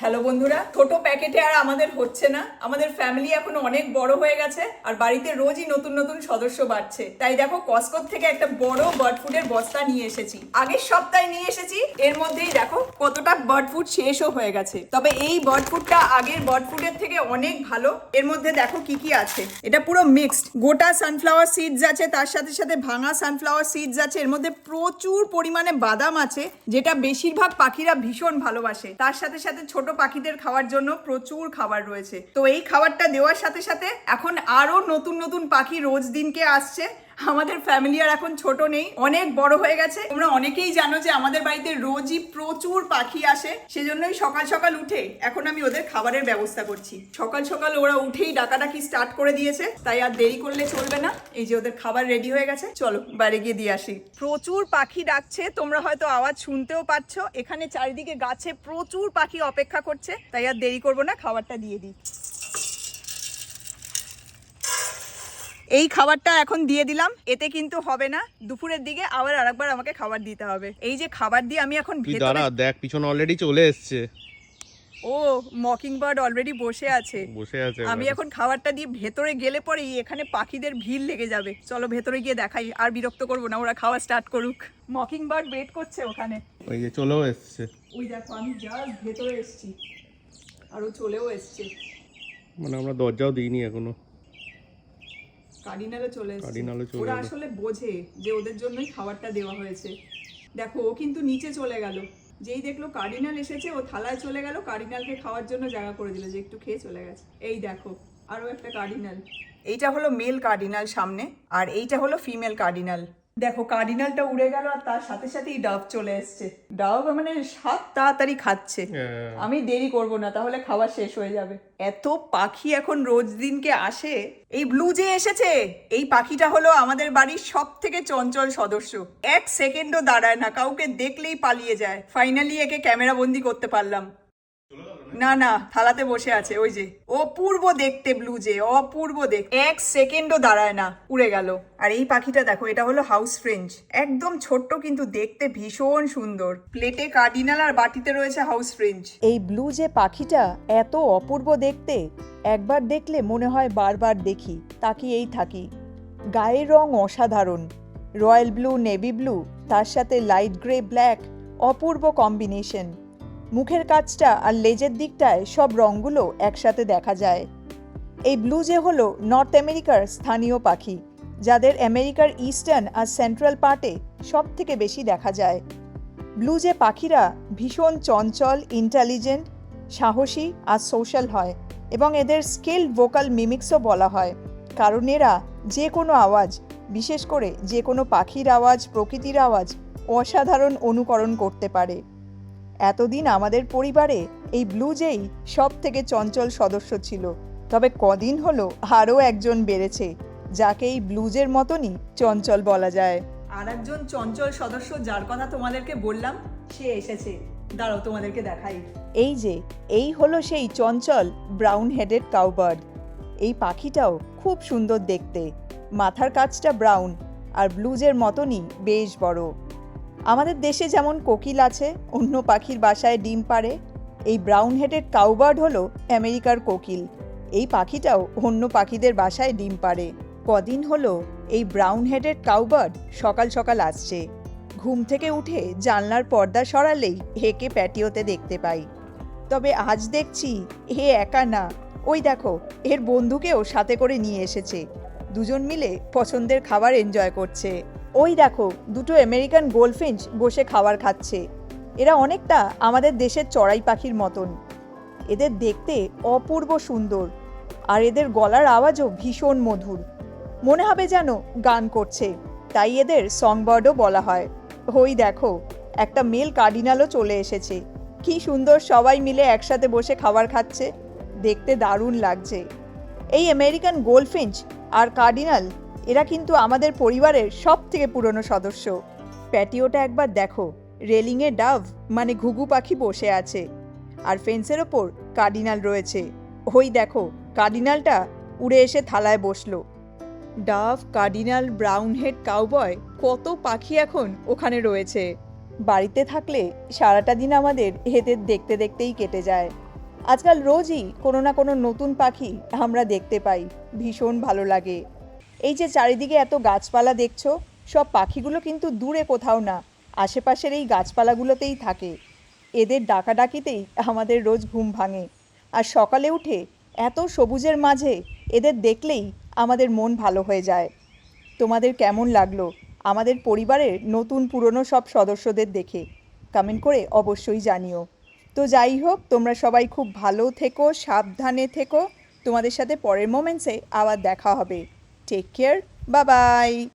Hello বন্ধুরা, ছোট প্যাকেটে আর আমাদের হচ্ছে না। আমাদের ফ্যামিলি এখন অনেক বড় হয়ে গেছে আর বাড়িতে রোজই নতুন নতুন সদস্য বাড়ছে। তাই দেখো কসকো থেকে একটা বড় বার্ড ফুডের বস্তা নিয়ে এসেছি। আগের সপ্তাহে নিয়ে এসেছি, এর মধ্যেই দেখো কতটা বার্ড ফুড শেষও হয়ে গেছে। তবে এই বার্ড ফুডটা আগের বার্ড ফুডের থেকে অনেক ভালো। এর মধ্যে দেখো কি কি আছে। এটা পুরো মিক্সড, গোটা সানফ্লাওয়ার সিডস আছে, তার সাথে সাথে ভাঙা সানফ্লাওয়ার সিডস আছে। এর মধ্যে প্রচুর পরিমাণে বাদাম আছে, যেটা বেশিরভাগ পাখিরা ভীষণ ভালোবাসে। তার সাথে সাথে ছোট পাখিদের খাওয়ার জন্য প্রচুর খাবার রয়েছে। তো এই খাবারটা দেওয়ার সাথে সাথে এখন আরো নতুন নতুন পাখি রোজ দিনকে আসছে। আমাদের ফ্যামিলি আর এখন ছোট নেই, অনেক বড় হয়ে গেছে। তোমরা অনেকেই জানো যে আমাদের বাড়িতে রোজই প্রচুর পাখি আসে, সেজন্যই সকাল সকাল উঠে এখন আমি ওদের খাবারের ব্যবস্থা করছি। সকাল সকাল ওরা উঠেই ডাকাডাকি স্টার্ট করে দিয়েছে, তাই আর দেরি করলে চলবে না। এই যে ওদের খাবার রেডি হয়ে গেছে, চলো বাইরে গিয়ে দিয়ে আসি। প্রচুর পাখি ডাকছে, তোমরা হয়তো আওয়াজ শুনতেও পাচ্ছ। এখানে চারিদিকে গাছে প্রচুর পাখি অপেক্ষা করছে, তাই আর দেরি করবো না, খাবারটা দিয়ে দিই। এই খাবারটা এখন দিয়ে দিলাম, এতে কিন্তু হবে না। দুপুরের দিকে আবার আরেকবার আমাকে খাবার দিতে হবে। এই যে খাবার দিয়ে আমি এখন দাঁড়া, দেখ পিছনে অলরেডি চলে এসছে। ও, মকিং বার্ড অলরেডি বসে আছে। আমি এখন খাবারটা দিয়ে ভেতরে গেলে পরেই এখানে পাখিদের ভিড় লেগে যাবে। চলো ভেতরে গিয়ে দেখাই, আর বিরক্ত করবো না, ওরা খাওয়া স্টার্ট করুক। মকিং বার্ড ওয়েট করছে ওখানে, ওই যে চলেও এসছে। ওই দেখো আমি জাস্ট ভেতরে এসছি আর ও চলেও এসছে। মানে আমরা দরজাও দিইনি এখনো। কার্ডিনালও চলে এসেছে। ওরা আসলে বোঝে যে ওদের জন্যই খাবারটা দেওয়া হয়েছে। দেখো ও কিন্তু নিচে চলে গেল, যেই দেখলো কার্ডিনাল এসেছে ও থালায় চলে গেল, কার্ডিনালকে খাওয়ার জন্য জায়গা করে দিল, যে একটু খেয়ে চলে গেছে। এই দেখো আরো একটা কার্ডিনাল। এইটা হলো মেল কার্ডিনাল সামনে, আর এইটা হলো ফিমেল কার্ডিনাল। দেখো কার্ডিনালটা উড়ে গেল আর তার সাথে সাথেই ডাব চলে এসছে। ডাব মানে সাত তাড়াতাড়ি খাচ্ছে। আমি দেরি করব না, তাহলে খাবার শেষ হয়ে যাবে। এত পাখি এখন রোজ দিনকে আসে। এই ব্লু জে এসেছে। এই পাখিটা হলো আমাদের বাড়ির সব থেকে চঞ্চল সদস্য। এক সেকেন্ডও দাঁড়ায় না, কাউকে দেখলেই পালিয়ে যায়। ফাইনালি একে ক্যামেরা বন্দি করতে পারলাম। না না, থালাতে বসে আছে। ওই যে অপূর্ব দেখতে ব্লু জে, অপূর্ব দেখতে, এক সেকেন্ডও দাঁড়ায় না, উড়ে গেল। আর এই পাখিটা দেখো, এটা হলো হাউস ফ্রেঞ্চ। একদম ছোট্ট কিন্তু দেখতে ভীষণ সুন্দর। প্লেটে কার্ডিনাল আর বাটিতে রয়েছে হাউস ফ্রেঞ্চ। এই ব্লু যে পাখিটা এত অপূর্ব দেখতে, একবার দেখলে মনে হয় বারবার দেখি, তাকিয়েই থাকি। গায়ের রং অসাধারণ, রয়্যাল ব্লু, নেভি ব্লু, তার সাথে লাইট গ্রে ব্ল্যাক, অপূর্ব কম্বিনেশন। মুখের কাছটা আর লেজের দিকটায় সব রঙগুলো একসাথে দেখা যায়। এই ব্লু জে হলো নর্থ আমেরিকার স্থানীয় পাখি, যাদের আমেরিকার ইস্টার্ন আর সেন্ট্রাল পার্টে সব থেকে বেশি দেখা যায়। ব্লু জে পাখিরা ভীষণ চঞ্চল, ইন্টেলিজেন্ট, সাহসী আর সোশ্যাল হয়, এবং এদের স্কিল্ড ভোকাল মিমিক্সও বলা হয়, কারণ এরা যে কোনো আওয়াজ, বিশেষ করে যে কোনো পাখির আওয়াজ, প্রকৃতির আওয়াজ অসাধারণ অনুকরণ করতে পারে। এতদিন আমাদের পরিবারে এই ব্লু জেই সব থেকে চঞ্চল সদস্য ছিল, তবে কদিন হলো আরও একজন বেড়েছে, যাকে এই ব্লুজের মতনই চঞ্চল বলা যায়। আর একজন চঞ্চল সদস্য যার কথা তোমাদেরকে বললাম, সে এসেছে। দাঁড়াও তোমাদেরকে দেখাই। এই যে, এই হলো সেই চঞ্চল ব্রাউন হেডেড কাউবার্ড। এই পাখিটাও খুব সুন্দর দেখতে, মাথার কাছটা ব্রাউন আর ব্লুজের মতনই বেশ বড়। আমাদের দেশে যেমন কোকিল আছে, অন্য পাখির বাসায় ডিম পাড়ে, এই ব্রাউন হেডেড কাউবার্ড হলো আমেরিকার কোকিল। এই পাখিটাও অন্য পাখিদের বাসায় ডিম পাড়ে। কদিন হলো এই ব্রাউন হেডেড কাউবার্ড সকাল সকাল আসছে। ঘুম থেকে উঠে জানলার পর্দা সরালেই একে প্যাটিওতে দেখতে পাই। তবে আজ দেখছি এ একা না, ওই দেখো এর বন্ধুকেও সাথে করে নিয়ে এসেছে। দুজন মিলে পছন্দের খাবার এনজয় করছে। ওই দেখো দুটো আমেরিকান গোল্ডফিঞ্চ বসে খাবার খাচ্ছে। এরা অনেকটা আমাদের দেশের চড়াই পাখির মতন। এদের দেখতে অপূর্ব সুন্দর, আর এদের গলার আওয়াজও ভীষণ মধুর, মনে হবে যেন গান করছে, তাই এদের সংবার্ডও বলা হয়। ওই দেখো একটা মেল কার্ডিনালও চলে এসেছে। কি সুন্দর সবাই মিলে একসাথে বসে খাবার খাচ্ছে, দেখতে দারুণ লাগছে। এই আমেরিকান গোল্ডফিঞ্চ আর কার্ডিনাল, এরা কিন্তু আমাদের পরিবারের সব থেকে পুরনো সদস্য। প্যাটিওটা একবার দেখো, রেলিংয়ে ডাভ মানে ঘুঘু পাখি বসে আছে, আর ফেন্সের ওপর কার্ডিনাল রয়েছে। ওই দেখো কার্ডিনালটা উড়ে এসে থালায় বসলো। Dove, cardinal, brown head cowboy, কত পাখি এখন ওখানে রয়েছে। বাড়িতে থাকলে সারাটা দিন আমাদের এদের দেখতে দেখতেই কেটে যায়। আজকাল রোজই কোনো না কোনো নতুন পাখি আমরা দেখতে পাই, ভীষণ ভালো লাগে। এই যে চারিদিকে এত গাছপালা দেখছো, সব পাখিগুলো কিন্তু দূরে কোথাও না, আশেপাশের এই গাছপালাগুলোতেই থাকে। এদের ডাকাডাকিতেই আমাদের রোজ ঘুম ভাঙে। আর সকালে উঠে এত সবুজের মাঝে এদের দেখলেই আমাদের মন ভালো হয়ে যায়। তোমাদের কেমন লাগলো আমাদের পরিবারের নতুন পুরনো সব সদস্যদের দেখে? কমেন্ট করে অবশ্যই জানিও। তো যাই হোক, তোমরা সবাই খুব ভালো থেকো, সাবধানে থেকো। তোমাদের সাথে পরের মোমেন্টসে আবার দেখা হবে। Take care, bye by.